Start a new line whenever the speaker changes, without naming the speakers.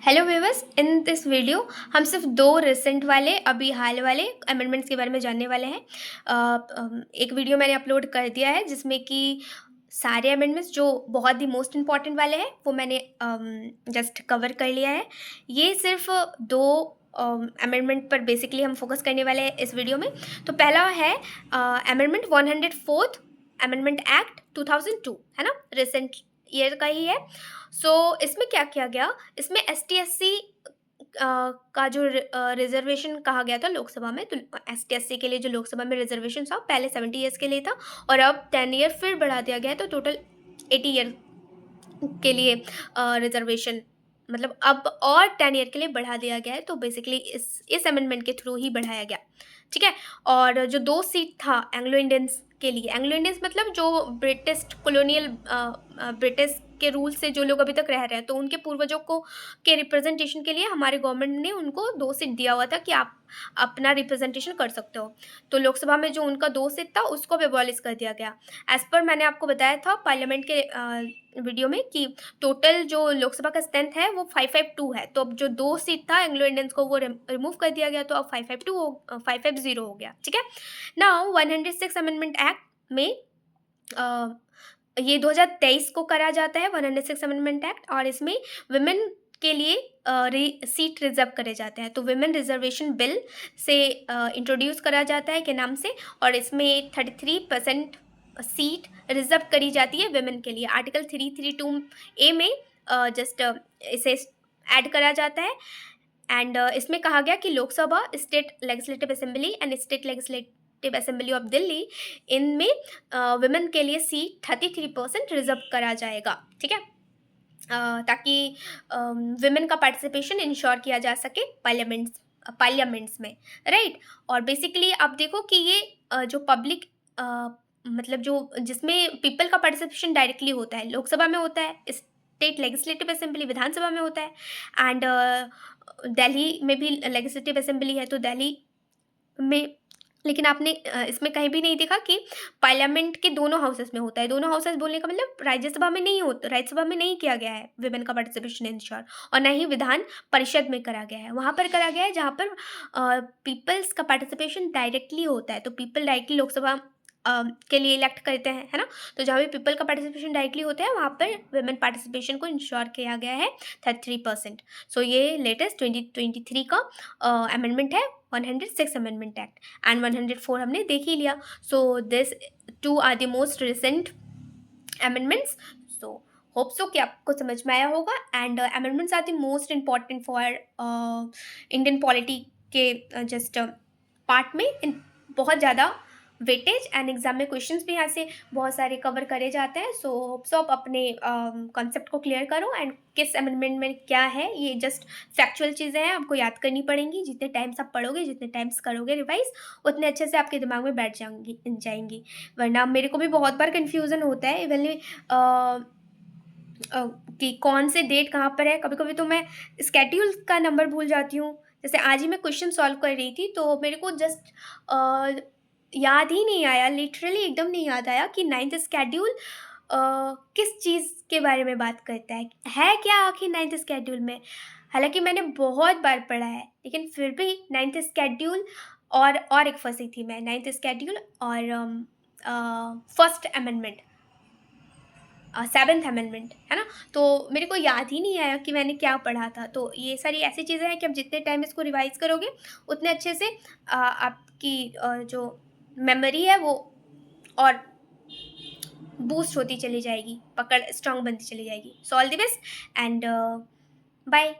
Hello viewers, in this video हम सिर्फ दो रिसेंट वाले अभी हाल वाले अमेंडमेंट्स के बारे में जानने वाले हैं। एक वीडियो मैंने अपलोड कर दिया है जिसमें कि सारे अमेंडमेंट्स जो बहुत ही मोस्ट इम्पॉर्टेंट वाले हैं वो मैंने जस्ट कवर कर लिया है। ये सिर्फ दो अमेंडमेंट पर बेसिकली हम फोकस करने वाले हैं इस वीडियो में। तो पहला है अमेंडमेंट 104th अमेंडमेंट एक्ट 2002, है ना, रिसेंट ईयर का ही है। इसमें क्या किया गया, इसमें ST/SC का जो रिजर्वेशन कहा गया था लोकसभा में, तो ST/SC के लिए जो लोकसभा में रिजर्वेशन था पहले 70 ईयर्स के लिए था और अब 10 ईयर फिर बढ़ा दिया गया है, तो टोटल 80 ईयर के लिए रिजर्वेशन, मतलब अब और 10 ईयर के लिए बढ़ा दिया गया है। तो बेसिकली इस अमेंडमेंट के थ्रू ही बढ़ाया गया, ठीक है। और जो 2 सीट था एंग्लो इंडियंस के लिए, एंग्लो इंडियंस मतलब जो ब्रिटिश कॉलोनियल ब्रिटिश के रूल से जो लोग अभी तक रह रहे हैं, तो उनके पूर्वजों को के रिप्रेजेंटेशन के लिए हमारे गवर्नमेंट ने उनको 2 सीट दिया हुआ था कि आप अपना रिप्रेजेंटेशन कर सकते हो। तो लोकसभा में जो उनका 2 सीट था उसको भी अबॉलिश कर दिया गया। एज़ पर मैंने आपको बताया था पार्लियामेंट के वीडियो में कि टोटल जो लोकसभा का स्ट्रेंथ है वो 552 है। तो अब जो 2 सीट था एंग्लो इंडियंस को वो रिमूव कर दिया गया, तो अब 550 हो गया, ठीक है। नाउ 106 अमेंडमेंट एक्ट में ये 2023 को करा जाता है 106 अमेंडमेंट एक्ट, और इसमें वुमेन के लिए सीट रिजर्व करे जाते हैं। तो वुमेन रिजर्वेशन बिल से इंट्रोड्यूस करा जाता है के नाम से, और इसमें 33% सीट रिजर्व करी जाती है वुमेन के लिए। आर्टिकल 332A में जस्ट इसे ऐड करा जाता है। एंड इसमें कहा गया कि Lok Sabha, state legislative assembly and state legislative assembly of Delhi, इनमें वुमेन के लिए सीट 33% रिजर्व करा जाएगा, ठीक है, ताकि वुमेन का पार्टिसिपेशन इंश्योर किया जा सके पार्लियामेंट्स में, राइट। और बेसिकली आप देखो कि ये जो पब्लिक मतलब जो जिसमें पीपल का पार्टिसिपेशन डायरेक्टली होता है, लोकसभा में होता है, स्टेट लेजिस्लेटिव असेंबली विधानसभा में होता है, एंड दिल्ली में भी लेजिस्लेटिव असेंबली है, तो दिल्ली में, लेकिन आपने इसमें कहीं भी नहीं देखा कि पार्लियामेंट के दोनों हाउसेस में होता है। दोनों हाउसेस बोलने का मतलब राज्यसभा में नहीं होता, राज्यसभा में नहीं किया गया है वुमेन का पार्टिसिपेशन इंश्योर, और ना ही विधान परिषद में करा गया है। वहाँ पर करा गया है जहाँ पर पीपल्स का पार्टिसिपेशन डायरेक्टली होता है। तो पीपल डायरेक्टली लोकसभा के लिए इलेक्ट करते हैं, है ना। तो जहाँ भी पीपल का पार्टिसिपेशन डायरेक्टली होता है वहाँ पर वुमेन पार्टिसिपेशन को इंश्योर किया गया है 33%। सो ये लेटेस्ट 2023 का अमेंडमेंट है 106 अमेंडमेंट एक्ट, एंड 104 हमने देख ही लिया। So this 2 are the most recent amendments. So hope so कि आपको समझ में आया होगा। And amendments are the most important for Indian polity के जस्ट पार्ट में, बहुत ज़्यादा वेटेज, एंड एग्जाम में क्वेश्चंस भी यहाँ से बहुत सारे कवर करे जाते हैं। सो होप सो आप अपने कॉन्सेप्ट को क्लियर करो, एंड किस अमेंडमेंट में क्या है, ये जस्ट फैक्चुअल चीज़ें हैं, आपको याद करनी पड़ेंगी। जितने टाइम्स आप पढ़ोगे, जितने टाइम्स करोगे रिवाइज, उतने अच्छे से आपके दिमाग में बैठ जाएंगी। वरना मेरे को भी बहुत बार कन्फ्यूज़न होता है इवन कि कौन से डेट कहाँ पर है। कभी कभी तो मैं स्केड्यूल का नंबर भूल जाती हूँ। जैसे आज ही मैं क्वेश्चन सॉल्व कर रही थी, तो मेरे को जस्ट याद ही नहीं आया, लिटरली एकदम नहीं याद आया कि 9th स्केड्यूल किस चीज़ के बारे में बात करता है क्या आखिर 9th स्केड्यूल में। हालांकि मैंने बहुत बार पढ़ा है, लेकिन फिर भी 9th स्केड्यूल और एक फंसी थी मैं, 9th स्केड्यूल और फर्स्ट अमेंडमेंट, 7th अमेंडमेंट, है ना। तो मेरे को याद ही नहीं आया कि मैंने क्या पढ़ा था। तो ये सारी ऐसी चीज़ें हैं कि आप जितने टाइम इसको रिवाइज करोगे उतने अच्छे से आपकी जो मेमोरी है वो और बूस्ट होती चली जाएगी, पकड़ स्ट्रांग बनती चली जाएगी। So all the best and bye.